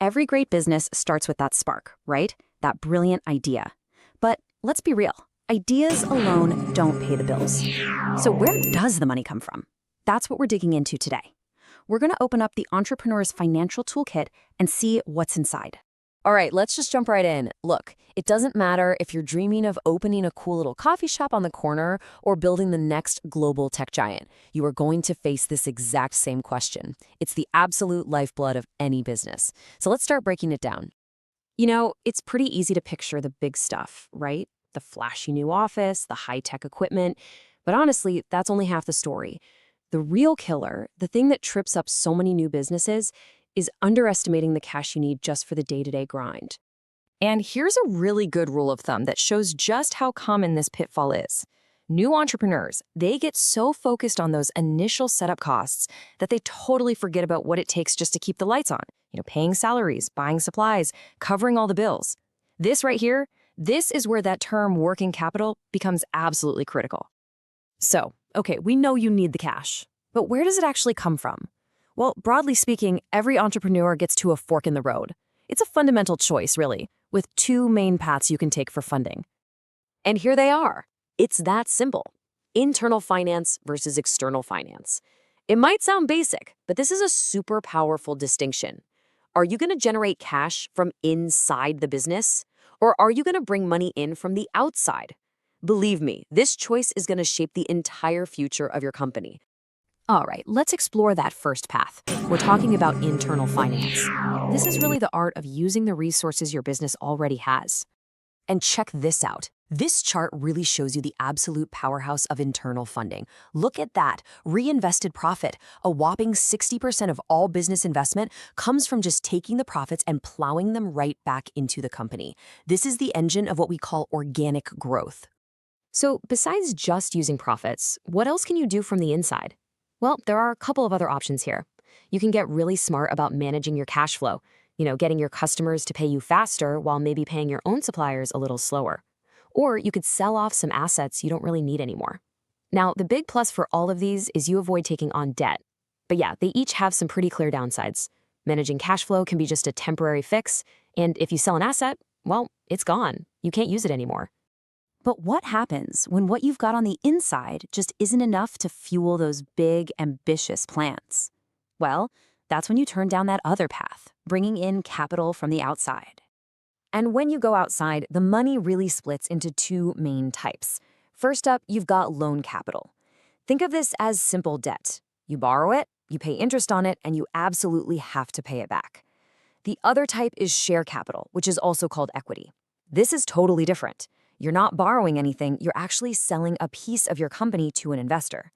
Every great business starts with that spark, right? That brilliant idea. But let's be real, ideas alone don't pay the bills. So where does the money come from? That's what we're digging into today. We're going to open up the entrepreneur's financial toolkit and see what's inside. All right, let's just jump right in. Look, it doesn't matter if you're dreaming of opening a cool little coffee shop on the corner or building the next global tech giant. You are going to face this exact same question. It's the absolute lifeblood of any business. So let's start breaking it down. You know, it's pretty easy to picture the big stuff, right? The flashy new office, the high-tech equipment. But honestly, that's only half the story. The real killer, the thing that trips up so many new businesses, is underestimating the cash you need just for the day-to-day grind. And here's a really good rule of thumb that shows just how common this pitfall is. New entrepreneurs, they get so focused on those initial setup costs that they totally forget about what it takes just to keep the lights on. Paying salaries, buying supplies, covering all the bills. This right here, this is where that term working capital becomes absolutely critical. So, okay, we know you need the cash, but where does it actually come from? Well, broadly speaking, every entrepreneur gets to a fork in the road. It's a fundamental choice, really, with two main paths you can take for funding. And here they are. It's that simple. Internal finance versus external finance. It might sound basic, but this is a super powerful distinction. Are you going to generate cash from inside the business? Or are you going to bring money in from the outside? Believe me, this choice is going to shape the entire future of your company. All right, let's explore that first path. We're talking about internal finance. This is really the art of using the resources your business already has. And check this out. This chart really shows you the absolute powerhouse of internal funding. Look at that, reinvested profit. A whopping 60% of all business investment comes from just taking the profits and plowing them right back into the company. This is the engine of what we call organic growth. So besides just using profits, what else can you do from the inside? Well, there are a couple of other options here. You can get really smart about managing your cash flow, getting your customers to pay you faster while maybe paying your own suppliers a little slower. Or you could sell off some assets you don't really need anymore. Now, the big plus for all of these is you avoid taking on debt. But yeah, they each have some pretty clear downsides. Managing cash flow can be just a temporary fix, and if you sell an asset, well, it's gone. You can't use it anymore. But what happens when what you've got on the inside just isn't enough to fuel those big, ambitious plans? Well, that's when you turn down that other path, bringing in capital from the outside. And when you go outside, the money really splits into two main types. First up, you've got loan capital. Think of this as simple debt. You borrow it, you pay interest on it, and you absolutely have to pay it back. The other type is share capital, which is also called equity. This is totally different. You're not borrowing anything, you're actually selling a piece of your company to an investor.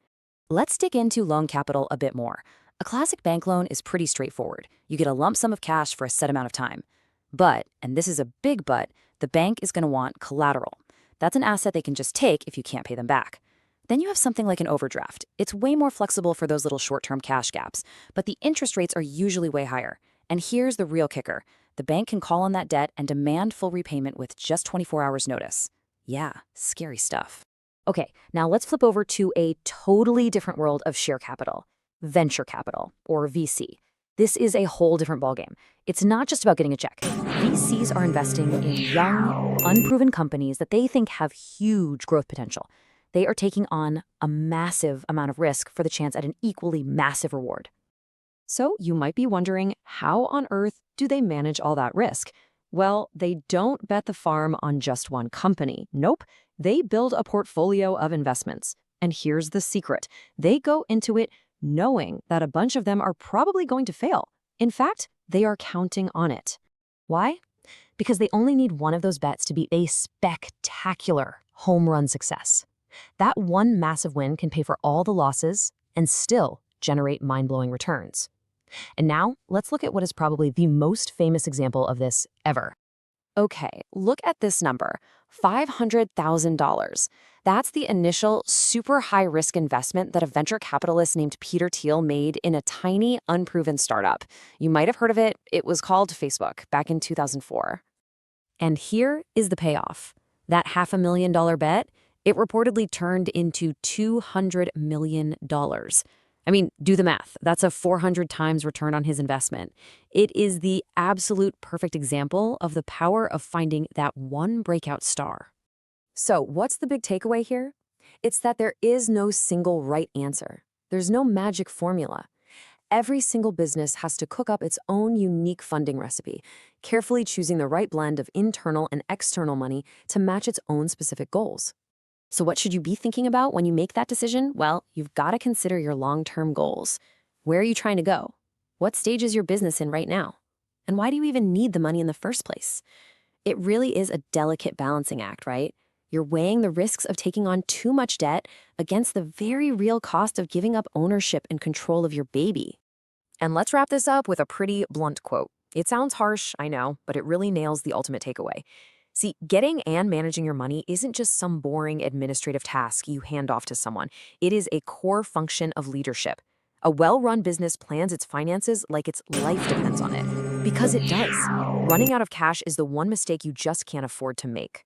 Let's dig into loan capital a bit more. A classic bank loan is pretty straightforward. You get a lump sum of cash for a set amount of time. But, and this is a big but, the bank is going to want collateral. That's an asset they can just take if you can't pay them back. Then you have something like an overdraft. It's way more flexible for those little short-term cash gaps, but the interest rates are usually way higher. And here's the real kicker. The bank can call on that debt and demand full repayment with just 24 hours notice. Yeah, scary stuff. Okay, now let's flip over to a totally different world of share capital, venture capital, or VC. This is a whole different ballgame. It's not just about getting a check. VCs are investing in young, unproven companies that they think have huge growth potential. They are taking on a massive amount of risk for the chance at an equally massive reward. So you might be wondering, how on earth do they manage all that risk? Well, they don't bet the farm on just one company. Nope, they build a portfolio of investments. And here's the secret. They go into it knowing that a bunch of them are probably going to fail. In fact, they are counting on it. Why? Because they only need one of those bets to be a spectacular home run success. That one massive win can pay for all the losses and still generate mind-blowing returns. And now, let's look at what is probably the most famous example of this ever. Okay, look at this number, $500,000. That's the initial super high-risk investment that a venture capitalist named Peter Thiel made in a tiny, unproven startup. You might have heard of it. It was called Facebook back in 2004. And here is the payoff. That $500,000 bet, it reportedly turned into $200 million. I mean, do the math. That's a 400 times return on his investment. It is the absolute perfect example of the power of finding that one breakout star. So, what's the big takeaway here? It's that there is no single right answer. There's no magic formula. Every single business has to cook up its own unique funding recipe, carefully choosing the right blend of internal and external money to match its own specific goals. So what should you be thinking about when you make that decision? Well, you've got to consider your long-term goals. Where are you trying to go? What stage is your business in right now? And why do you even need the money in the first place? It really is a delicate balancing act, right? You're weighing the risks of taking on too much debt against the very real cost of giving up ownership and control of your baby. And let's wrap this up with a pretty blunt quote. It sounds harsh, I know, but it really nails the ultimate takeaway. See, getting and managing your money isn't just some boring administrative task you hand off to someone. It is a core function of leadership. A well-run business plans its finances like its life depends on it. Because it does. Running out of cash is the one mistake you just can't afford to make.